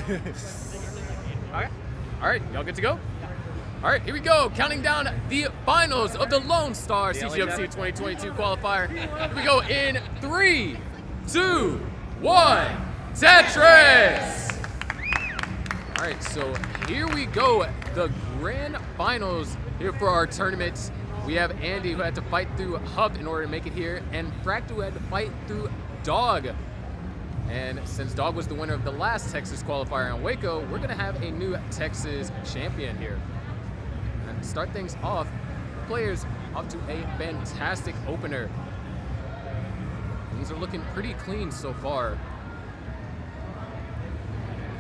All right, y'all good to go? All right, here we go. Counting down the finals of the Lone Star CTWC 2022 qualifier. Here we go in 3, 2, 1. Tetris! All right, so here we go. The grand finals here for our tournament. We have Andy, who had to fight through Huff in order to make it here, and Fractal, who had to fight through Dog. And since Dog was the winner of the last Texas qualifier in Waco, we're gonna have a new Texas champion here. And to start things off, players off to a fantastic opener. Things are looking pretty clean so far.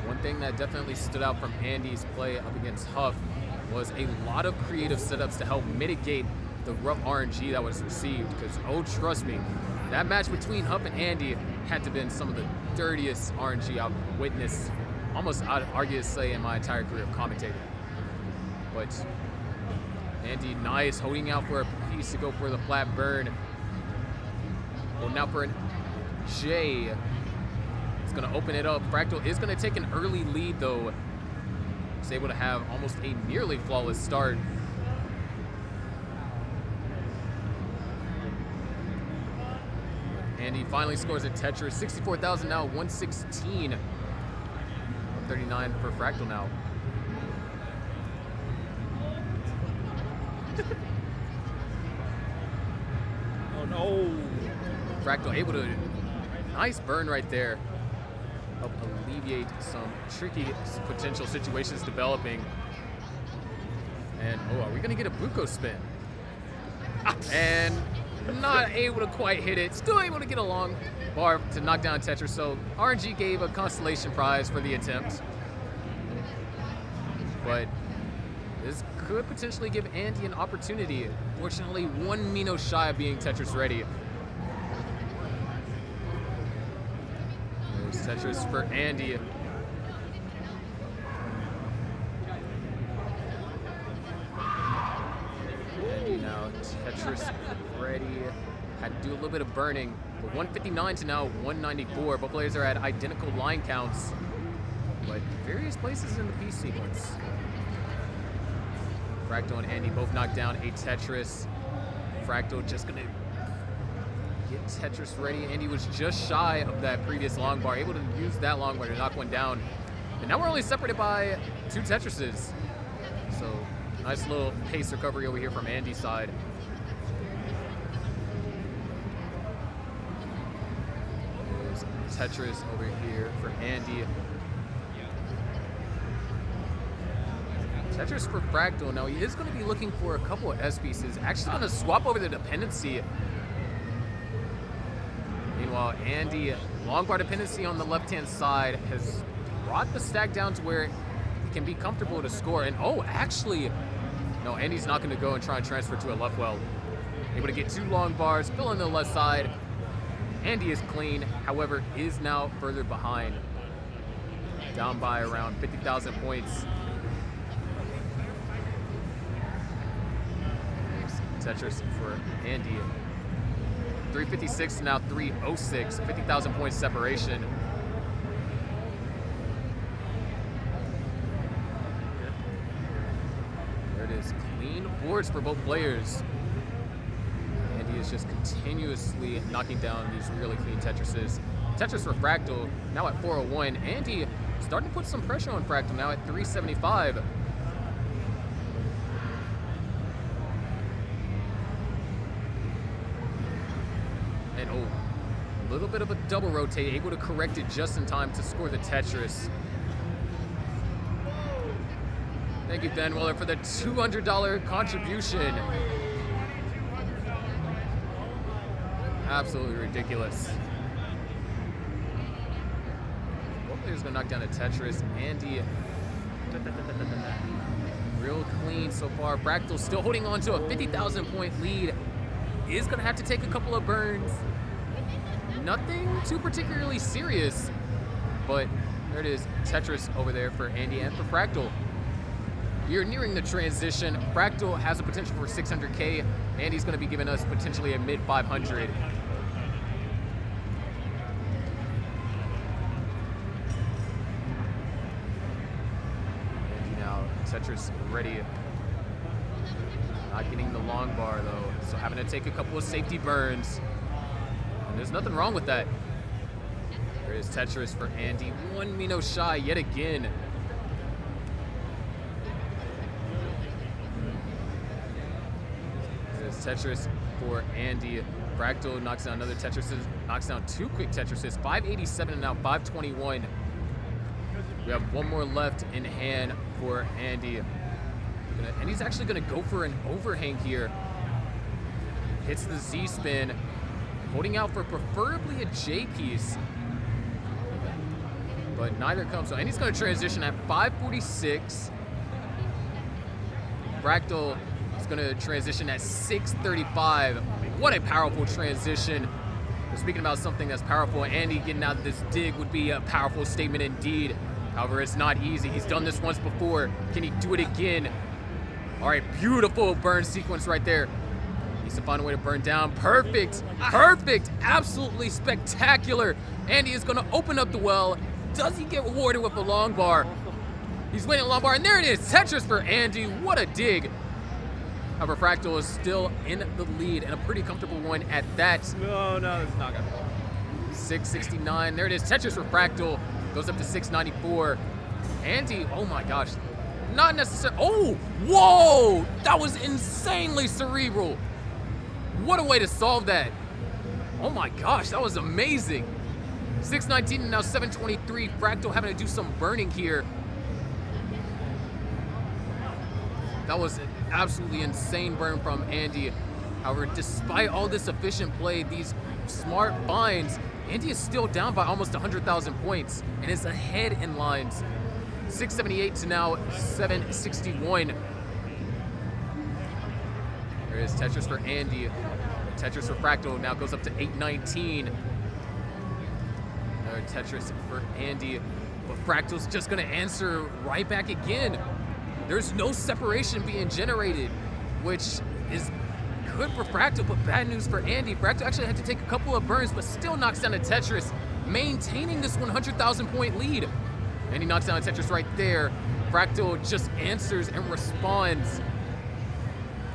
One thing that definitely stood out from Andy's play up against Huff was a lot of creative setups to help mitigate the rough RNG that was received, because, oh, trust me, that match between Huff and Andy had to have been some of the dirtiest RNG I've witnessed, almost I'd argue to say in my entire career of commentating. But Andy, nice, holding out for a piece to go for the flat burn. Well, now for an J. It's gonna open it up. Fractal is gonna take an early lead though. He's able to have almost a nearly flawless start. And he finally scores a Tetris. 64,000 now, 116. 139 for Fractal now. Oh no. Fractal able to, nice burn right there. Help alleviate some tricky potential situations developing. And, oh, are we gonna get a Buko spin? And not able to quite hit it. Still able to get a long bar to knock down Tetris. So RNG gave a consolation prize for the attempt. But this could potentially give Andy an opportunity. Fortunately, one Mino shy of being Tetris ready. There's Tetris for Andy. Andy now Tetris ready. Had to do a little bit of burning. But 159 to now 194. Both players are at identical line counts, but various places in the piece sequence. Fractal and Andy both knocked down a Tetris. Fractal just gonna get Tetris ready. Andy was just shy of that previous long bar, able to use that long bar to knock one down. And now we're only separated by 2 Tetrises. So nice little pace recovery over here from Andy's side. There's Tetris over here for Andy. Tetris for Fractal. Now he is going to be looking for a couple of S pieces. Actually going to swap over the dependency. Meanwhile, Andy, long bar dependency on the left-hand side, has brought the stack down to where he can be comfortable to score. And oh, actually, no, Andy's not going to go and try and transfer to a left well. Able to get 2 long bars, fill in the left side. Andy is clean, however, is now further behind. Down by around 50,000 points. Tetris for Andy. 356 to now 306, 50,000 points separation. There it is, clean boards for both players. Andy is just continuously knocking down these really clean Tetrises. Tetris for Fractal, now at 401. Andy starting to put some pressure on Fractal, now at 375. And oh, a little bit of a double rotate, able to correct it just in time to score the Tetris. Thank you, Ben Weller, for the $200 contribution. Absolutely ridiculous. Both players gonna knock down a Tetris. Andy, real clean so far. Fractal still holding on to a 50,000 point lead. Is gonna have to take a couple of burns. Nothing too particularly serious, but there it is, Tetris over there for Andy and for Fractal. You're nearing the transition. Fractal has a potential for 600K. Andy's gonna be giving us potentially a mid 500. Tetris ready. Not getting the long bar though, so having to take a couple of safety burns. And there's nothing wrong with that. There is Tetris for Andy, 1 Mino shy yet again. There's Tetris for Andy. Fractal knocks down another Tetris, knocks down 2 quick Tetrises, 587 and now 521. We have one more left in hand for Andy. And he's actually gonna go for an overhang here. Hits the Z spin, holding out for preferably a J piece. But neither comes. So Andy's gonna transition at 546. Fractal is gonna transition at 635. What a powerful transition. We're speaking about something that's powerful. Andy getting out of this dig would be a powerful statement indeed. However, it's not easy. He's done this once before. Can he do it again? All right, beautiful burn sequence right there. Needs to find a way to burn down. Perfect, perfect, absolutely spectacular. Andy is gonna open up the well. Does he get rewarded with a long bar? He's winning a long bar, and there it is, Tetris for Andy. What a dig. However, Fractal is still in the lead, and a pretty comfortable one at that. No, it's not gonna. 669, there it is, Tetris for Fractal. Goes up to 694. Andy, oh my gosh. Not necessarily, oh, whoa! That was insanely cerebral. What a way to solve that. Oh my gosh, that was amazing. 619 and now 723. Fractal having to do some burning here. That was an absolutely insane burn from Andy. However, despite all this efficient play, these smart finds, Andy is still down by almost 100,000 points and is ahead in lines. 678 to now 761. There is Tetris for Andy. Tetris for Fractal now goes up to 819. Another Tetris for Andy. But Fractal's just gonna answer right back again. There's no separation being generated, which is good for Fractal, but bad news for Andy. Fractal actually had to take a couple of burns, but still knocks down a Tetris, maintaining this 100,000 point lead. And he knocks down a Tetris right there. Fractal just answers and responds.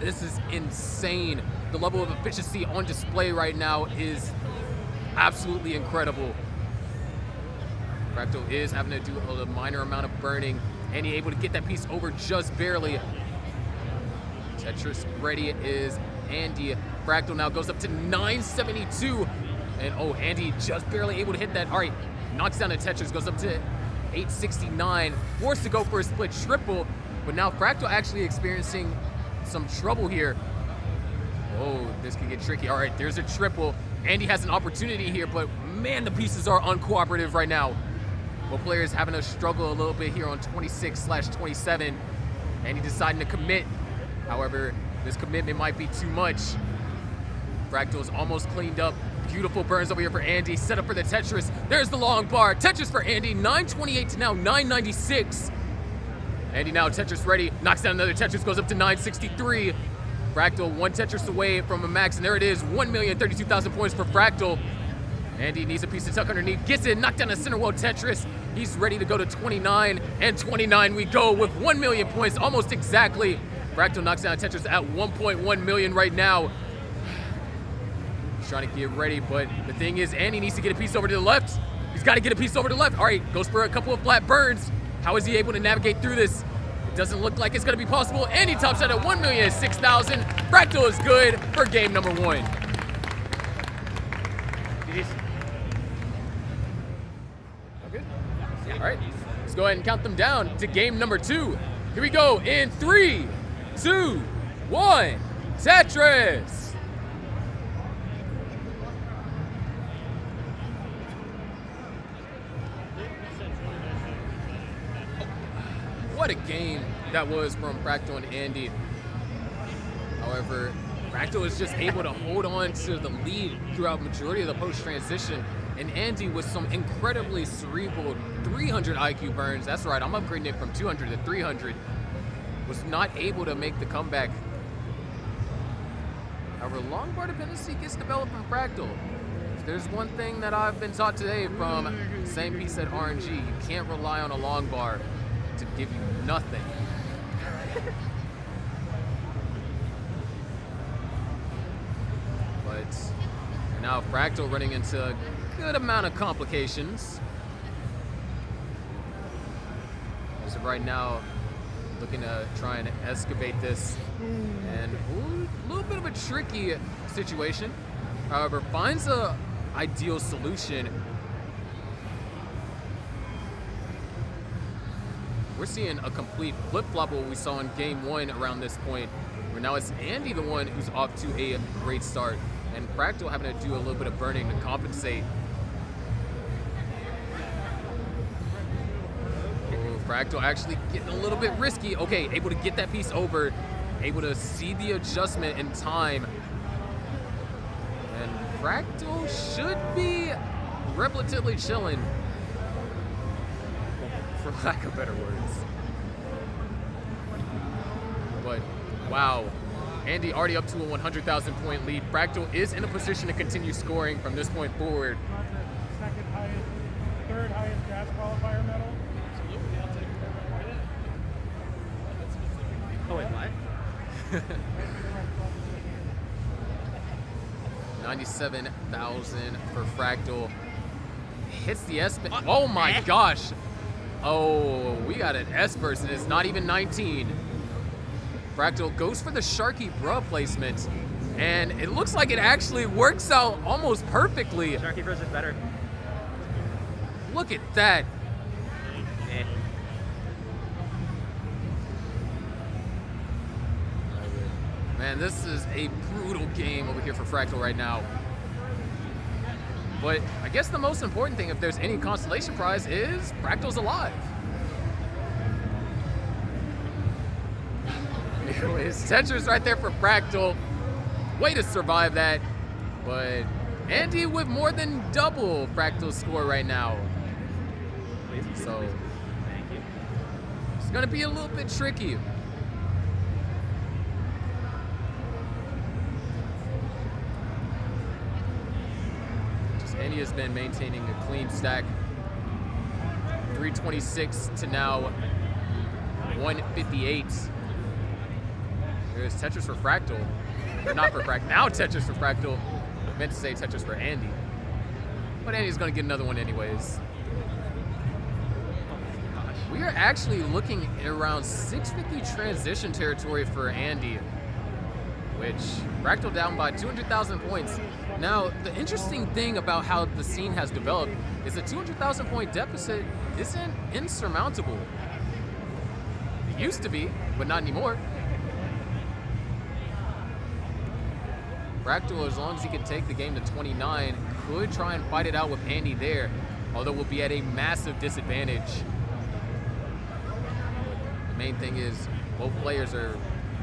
This is insane. The level of efficiency on display right now is absolutely incredible. Fractal is having to do a minor amount of burning, and he able to get that piece over just barely. Tetris ready is Andy. Fractal now goes up to 972. And oh, Andy just barely able to hit that. All right, knocks down a Tetris, goes up to 869. Forced to go for a split triple, but now Fractal actually experiencing some trouble here. Oh, this could get tricky. All right, there's a triple. Andy has an opportunity here, but man, the pieces are uncooperative right now. Both players having to struggle a little bit here on 26/27. Andy deciding to commit. However, this commitment might be too much. Fractal's almost cleaned up. Beautiful burns over here for Andy. Set up for the Tetris. There's the long bar. Tetris for Andy. 928 to now 996. Andy now Tetris ready. Knocks down another Tetris. Goes up to 963. Fractal one Tetris away from a max. And there it is. 1,032,000 points for Fractal. Andy needs a piece to tuck underneath. Gets it. Knocked down a center wall Tetris. He's ready to go to 29. And 29 we go with 1 million points. Almost exactly. Fractal knocks down Tetris at 1.1 million right now. He's trying to get ready, but the thing is, Andy needs to get a piece over to the left. He's got to get a piece over to the left. All right, goes for a couple of flat burns. How is he able to navigate through this? It doesn't look like it's going to be possible. Andy tops out at 1,006,000. Fractal is good for game number 1. Okay. All right, let's go ahead and count them down to game number 2. Here we go in 3, 2, 1, Tetris. What a game that was from Fractal and Andy. However, Fractal was just able to hold on to the lead throughout majority of the post-transition, and Andy with some incredibly cerebral 300 IQ burns. That's right, I'm upgrading it from 200 to 300. Was not able to make the comeback. However, long bar dependency gets developed from Fractal. If there's one thing that I've been taught today from same piece at RNG, you can't rely on a long bar to give you nothing. But now Fractal running into a good amount of complications. As of right now, looking to try and excavate this. And a little bit of a tricky situation. However, finds a ideal solution. We're seeing a complete flip-flop of what we saw in game 1 around this point, where now it's Andy the one who's off to a great start, and Fractal having to do a little bit of burning to compensate. Oh, Fractal actually getting a little bit risky. Okay, able to get that piece over, able to see the adjustment in time. And Fractal should be relatively chilling, for lack of better words. But wow, Andy already up to a 100,000 point lead. Fractal is in a position to continue scoring from this point forward. Second highest, third highest gas qualifier medal. Absolutely, I'll take it. Oh wait, what? 97,000 for Fractal. Hits the S. Oh my gosh. Oh, we got an S burst and it's not even 19. Fractal goes for the Sharky Bruh placement, and it looks like it actually works out almost perfectly. Sharky versus better. Look at that. Man, this is a brutal game over here for Fractal right now. But I guess the most important thing, if there's any consolation prize, is Fractal's alive. Anyways, Tetris right there for Fractal. Way to survive that. But Andy with more than double Fractal's score right now. So Thank you. it's gonna be a little bit tricky. Andy has been maintaining a clean stack. 326 to now 158. There's Tetris for Fractal. Or not for Fractal. Now Tetris for Fractal. I meant to say Tetris for Andy. But Andy's going to get another one anyways. We are actually looking at around 650 transition territory for Andy, which Fractal down by 200,000 points. Now, the interesting thing about how the scene has developed is a 200,000 point deficit isn't insurmountable. It used to be, but not anymore. Fractal, as long as he can take the game to 29, could try and fight it out with Andy there, although we'll be at a massive disadvantage. The main thing is both players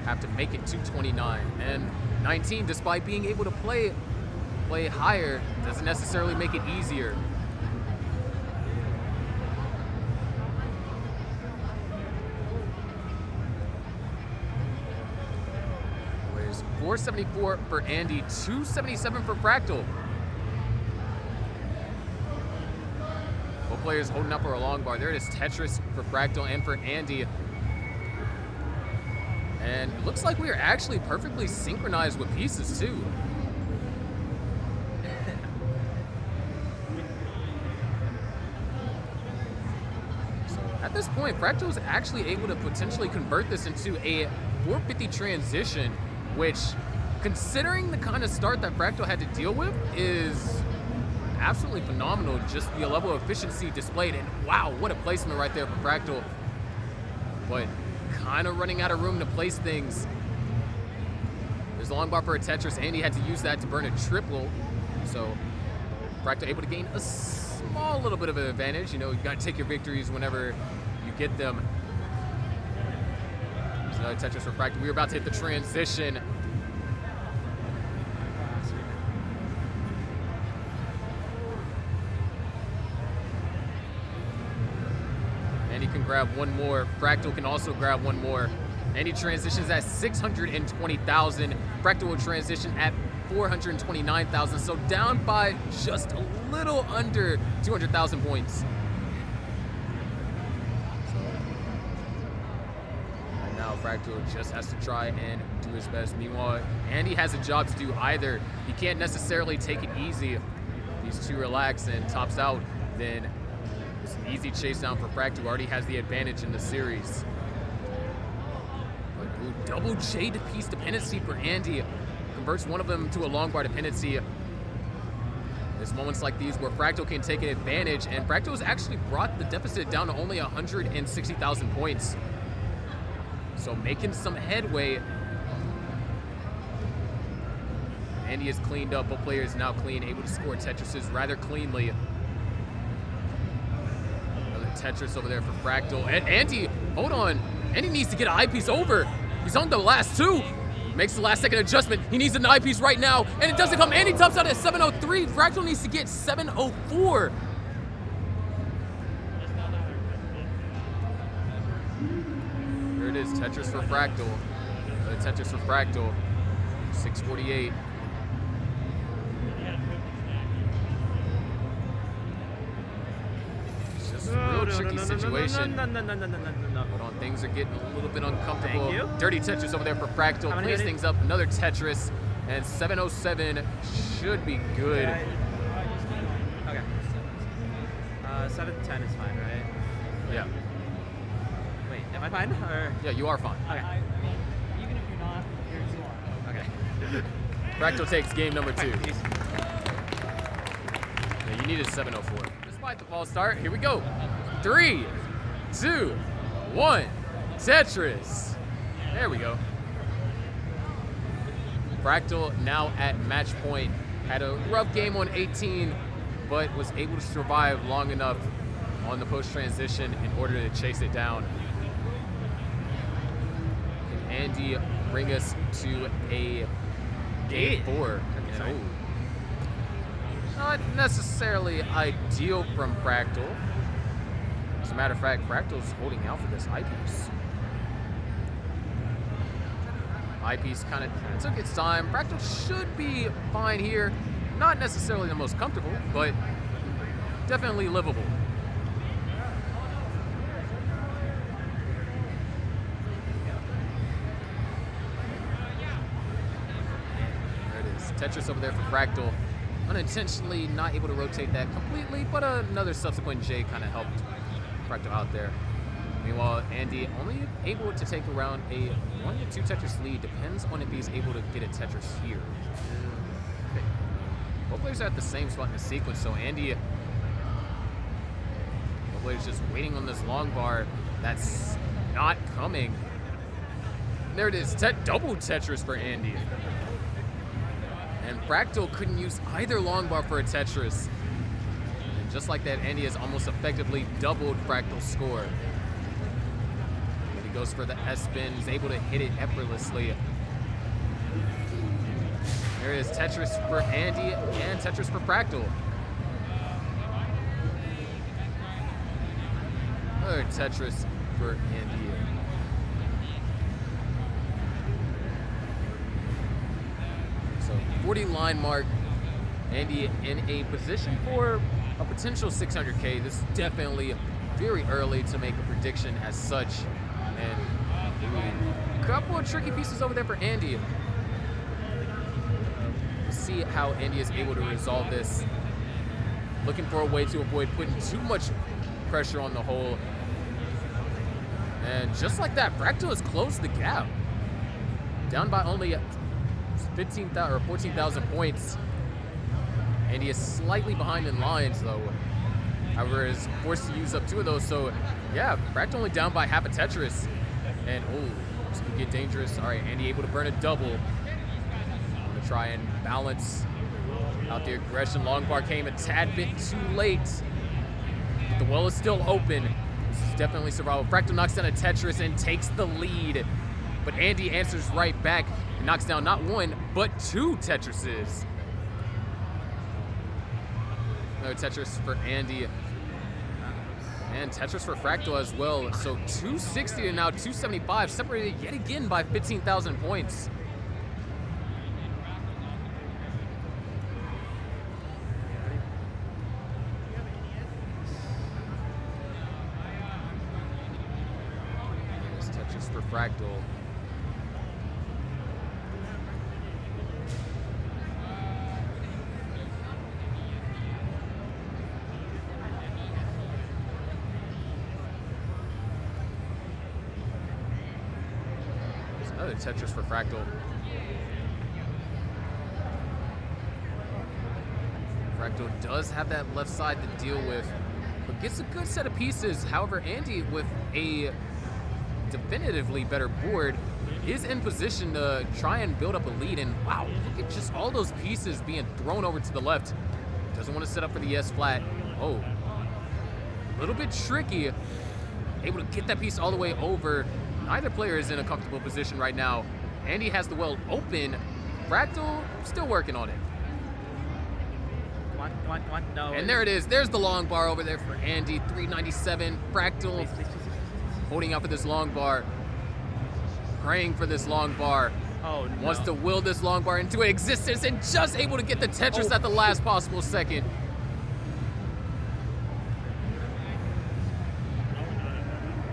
have to make it to 29, and 19, despite being able to play higher, doesn't necessarily make it easier. There's 474 for Andy, 277 for Fractal. Both players holding up for a long bar. There it is, Tetris for Fractal and for Andy. And it looks like we are actually perfectly synchronized with pieces too. At this point, Fractal was actually able to potentially convert this into a 450 transition, which, considering the kind of start that Fractal had to deal with, is absolutely phenomenal. Just the level of efficiency displayed, and wow, what a placement right there for Fractal. But kind of running out of room to place things. There's a long bar for a Tetris. Andy had to use that to burn a triple, so Fractal able to gain a small little bit of an advantage. You know, you got to take your victories whenever you get them. There's another Tetris for Fractal. We're about to hit the transition. And he can grab one more. Fractal can also grab one more. And he transitions at 620,000. Fractal will transition at 429,000, so down by just a little under 200,000 points. And now Fractal just has to try and do his best. Meanwhile, Andy has a job to do either. He can't necessarily take it easy. If he's too relaxed and tops out, then it's an easy chase down for Fractal, who already has the advantage in the series. But ooh, double J piece dependency for Andy. Converts one of them to a long bar dependency. There's moments like these where Fractal can take an advantage, and Fractal has actually brought the deficit down to only 160,000 points. So making some headway. Andy is cleaned up. Both players now clean, able to score Tetrises rather cleanly. Another Tetris over there for Fractal. And Andy, hold on. Andy needs to get an eyepiece over. He's on the last two. Makes the last second adjustment. He needs an eyepiece right now, and it doesn't come. Andy tops out at 703. Fractal needs to get 704. Here it is, Tetris for Fractal. Tetris for Fractal. 648. It's just a real tricky situation. Hold on, things are getting a little bit uncomfortable. Thank you. Dirty Tetris over there for Fractal. Cleans things up. Another Tetris. And 707 should be good. Okay. 710 is fine, right? Yeah. Wait, am I fine? Or Yeah, you are fine. okay. Even if you're not, you are. Okay. Fractal takes game number 2. Peace. Yeah, you needed 704. Despite the false start, here we go. 3, 2, 1. Tetris. There we go. Fractal now at match point. Had a rough game on 18, but was able to survive long enough on the post transition in order to chase it down. Can Andy bring us to a game 4? Sorry. Oh. Not necessarily ideal from Fractal. As a matter of fact, Fractal's holding out for this eyepiece. Eyepiece kind of took its time. Fractal should be fine here. Not necessarily the most comfortable, but definitely livable. There it is. Tetris over there for Fractal. Unintentionally not able to rotate that completely, but another subsequent J kind of helped Fractal out there. Meanwhile, Andy only able to take around a 1 to 2 Tetris lead. Depends on if he's able to get a Tetris here. Okay. Both players are at the same spot in the sequence, so Andy, both players just waiting on this long bar that's not coming. And there it is, double Tetris for Andy. And Fractal couldn't use either long bar for a Tetris. And just like that, Andy has almost effectively doubled Fractal's score. He goes for the S-spin, he's able to hit it effortlessly. There is Tetris for Andy and Tetris for Fractal. Another Tetris for Andy. So 40 line mark. Andy in a position for a potential 600K. This is definitely very early to make a prediction as such. And a couple of tricky pieces over there for Andy. We'll see how Andy is able to resolve this. Looking for a way to avoid putting too much pressure on the hole. And just like that, Fractal has closed the gap. Down by only 15,000 or 14,000 points. Andy is slightly behind in lines though. However, is forced to use up 2 of those, so yeah, Fractal only down by half a Tetris. And oh, this could get dangerous. All right, Andy able to burn a double. I'm gonna try and balance out the aggression. Long bar came a tad bit too late. But the well is still open. This is definitely survival. Fractal knocks down a Tetris and takes the lead. But Andy answers right back and knocks down not 1, but 2 Tetrises. Another Tetris for Andy. And Tetris for Fractal as well. So 260 and now 275, separated yet again by 15,000 points. There's Tetris Tetris for Fractal. There's another Tetris for Fractal. Fractal does have that left side to deal with, but gets a good set of pieces. However, Andy, with a definitively better board, is in position to try and build up a lead. And wow, look at just all those pieces being thrown over to the left. Doesn't want to set up for the S flat. Oh, a little bit tricky. Able to get that piece all the way over. Neither player is in a comfortable position right now. Andy has the well open. Fractal still working on it. Come on, no. And there it is. There's the long bar over there for Andy. 397. Fractal Please. holding out for this long bar. Praying for this long bar. Oh, no. Wants to will this long bar into existence and just able to get the Tetris at the last possible second.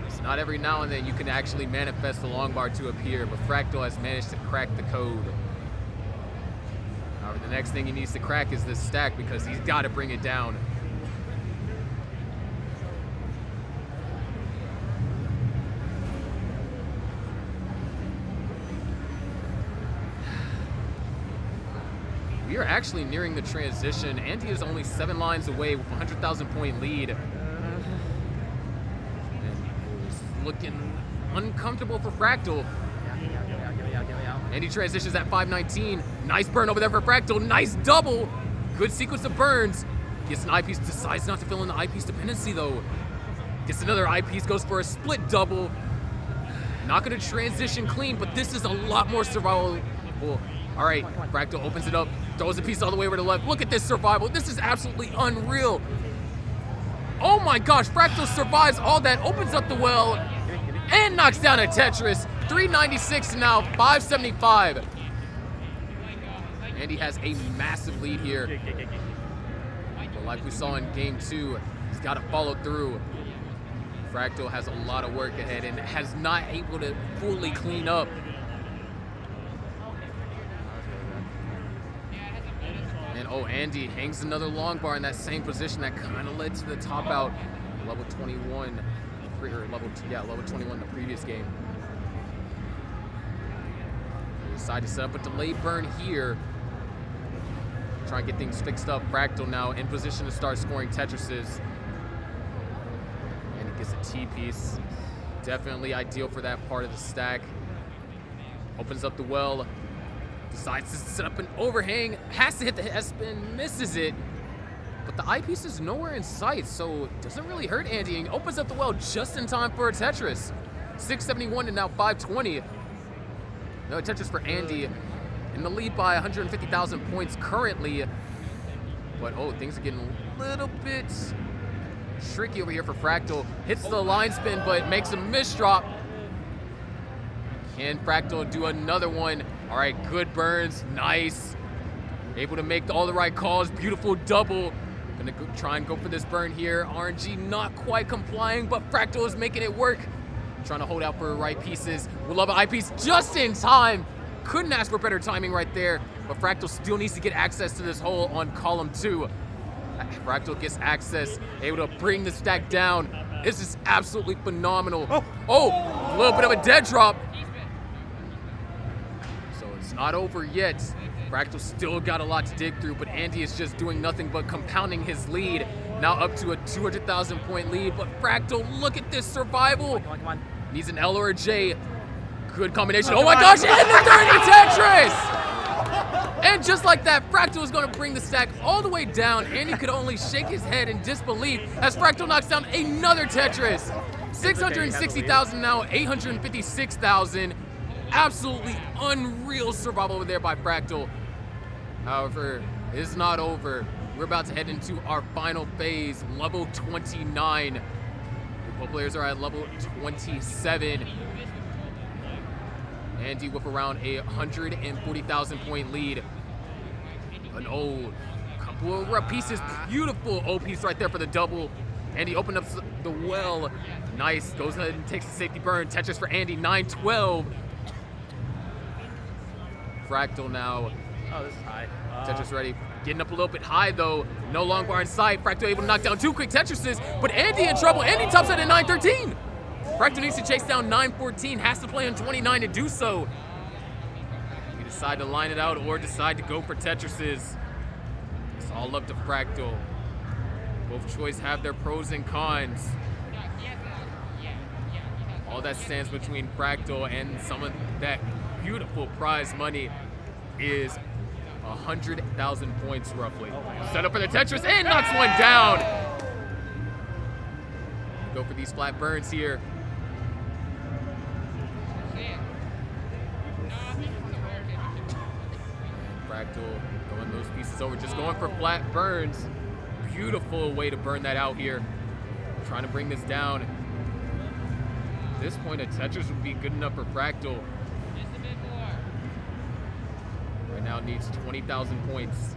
It's not every now and then you can actually manifest the long bar to appear, but Fractal has managed to crack the code. However, the next thing he needs to crack is this stack because he's got to bring it down. We are actually nearing the transition. Andy is only 7 lines away with a 100,000 point lead. And it's looking uncomfortable for Fractal. Andy transitions at 519. Nice burn over there for Fractal. Nice double. Good sequence of burns. Gets an eyepiece, decides not to fill in the eyepiece dependency though. Gets another eyepiece, goes for a split double. Not gonna transition clean, but this is a lot more survivable. All right, Fractal opens it up, throws a piece all the way over to the left. Look at this survival. This is absolutely unreal. Oh my gosh, Fractal survives all that, opens up the well, and knocks down a Tetris. 396 to now 575. Andy has a massive lead here. But like we saw in game 2, he's got to follow through. Fractal has a lot of work ahead and has not able to fully clean up. And oh, Andy hangs another long bar in that same position that kind of led to the top out. Level 21, or level 21 the previous game. They decide to set up a delay burn here. Try and get things fixed up. Fractal now in position to start scoring Tetrises. And he gets a T-piece. Definitely ideal for that part of the stack. Opens up the well. Decides to set up an overhang. Has to hit the S-spin. Misses it. But the eyepiece is nowhere in sight, so it doesn't really hurt Andy. And opens up the well just in time for a Tetris. 671 to now 520. No Tetris for Andy. In the lead by 150,000 points currently. But oh, things are getting a little bit tricky over here for Fractal. Hits the line spin, but makes a misdrop. Can Fractal do another one? All right, good burns, nice. Able to make all the right calls, beautiful double. Gonna try and go for this burn here. RNG not quite complying, but Fractal is making it work. Trying to hold out for right pieces. We'll love an eyepiece just in time. Couldn't ask for better timing right there, but Fractal still needs to get access to this hole on column 2. Fractal gets access, able to bring the stack down. This is absolutely phenomenal. Oh, a little bit of a dead drop. So it's not over yet. Fractal still got a lot to dig through, but Andy is just doing nothing but compounding his lead. Now up to a 200,000 point lead, but Fractal, look at this survival. Come on. Needs an L or a J. Good combination. Oh my gosh, and the 30 Tetris! And just like that, Fractal is going to bring the stack all the way down. Andy could only shake his head in disbelief as Fractal knocks down another Tetris. 660,000 now, 856,000. Absolutely unreal survival over there by Fractal. However, it's not over. We're about to head into our final phase, level 29. Both players are at level 27. Andy with around a 140,000 point lead. An old couple of pieces, beautiful O piece right there for the double. Andy opened up the well. Nice. Goes ahead and takes the safety burn. Tetris for Andy. 9-12. Fractal now. Oh, this is high. Tetris ready. Getting up a little bit high, though. No long bar in sight. Fractal able to knock down 2 quick Tetrises, but Andy in trouble. Andy tops out at 9-13. Fractal needs to chase down 9-14. Has to play on 29 to do so. You decide to line it out or decide to go for Tetrises. It's all up to Fractal. Both choices have their pros and cons. All that stands between Fractal and some of that beautiful prize money is 100,000 points roughly. Set up for the Tetris and knocks one down. Go for these flat burns here. Fractal going those pieces over, just going for flat burns. Beautiful way to burn that out here. Trying to bring this down. At this point, a Tetris would be good enough for Fractal. Right now, it needs 20,000 points.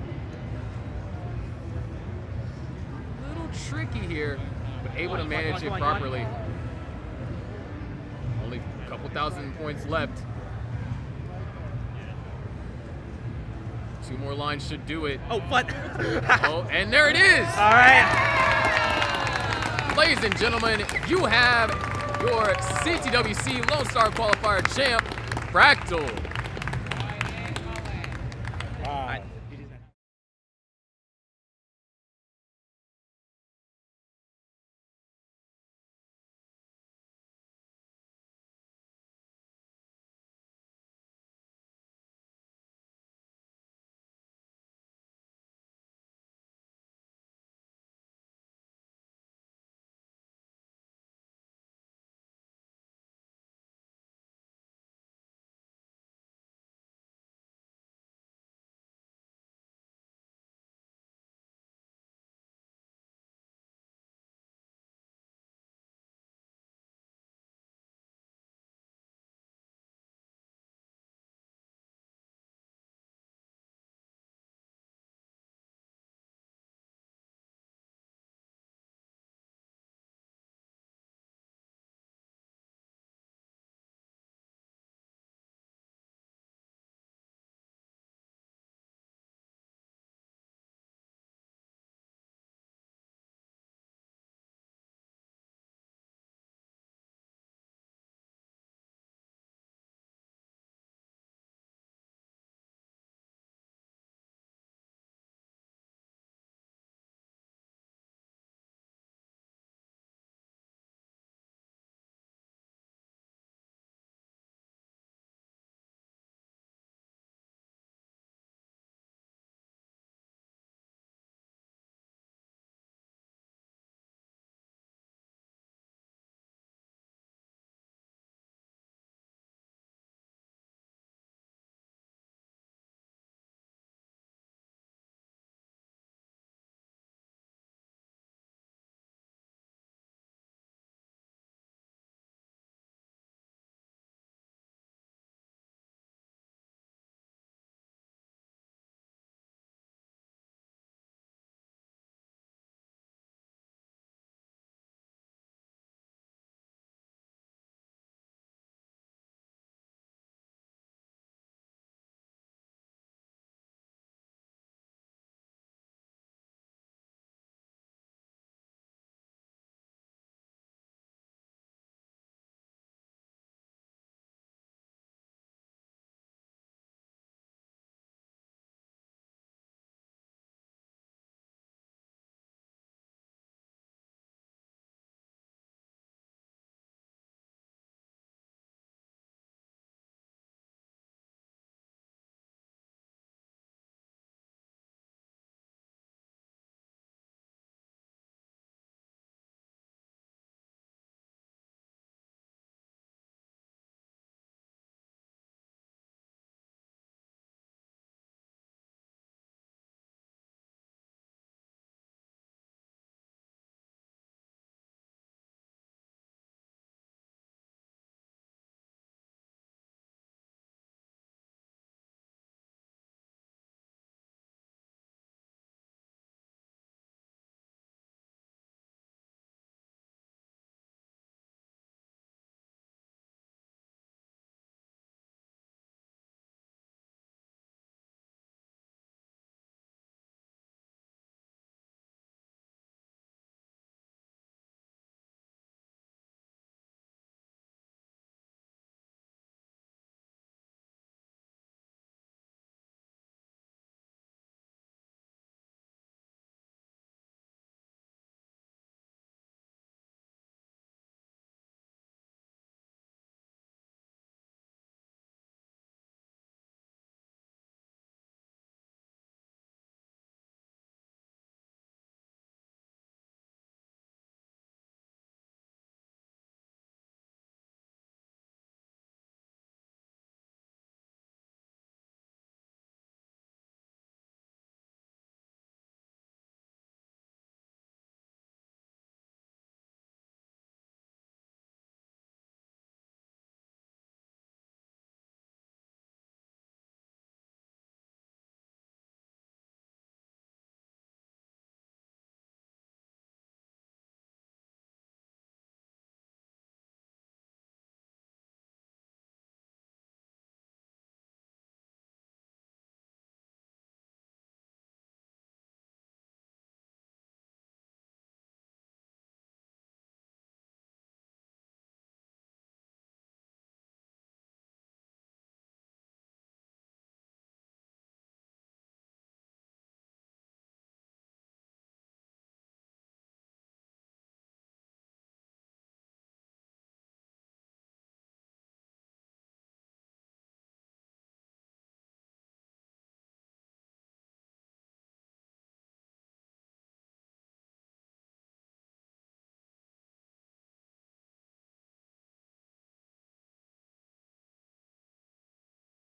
A little tricky here, but able to manage it properly. Only a couple thousand points left. 2 more lines should do it. Oh, what? Oh, and there it is! All right. Ladies and gentlemen, you have your CTWC Lonestar Qualifier champ, Fractal.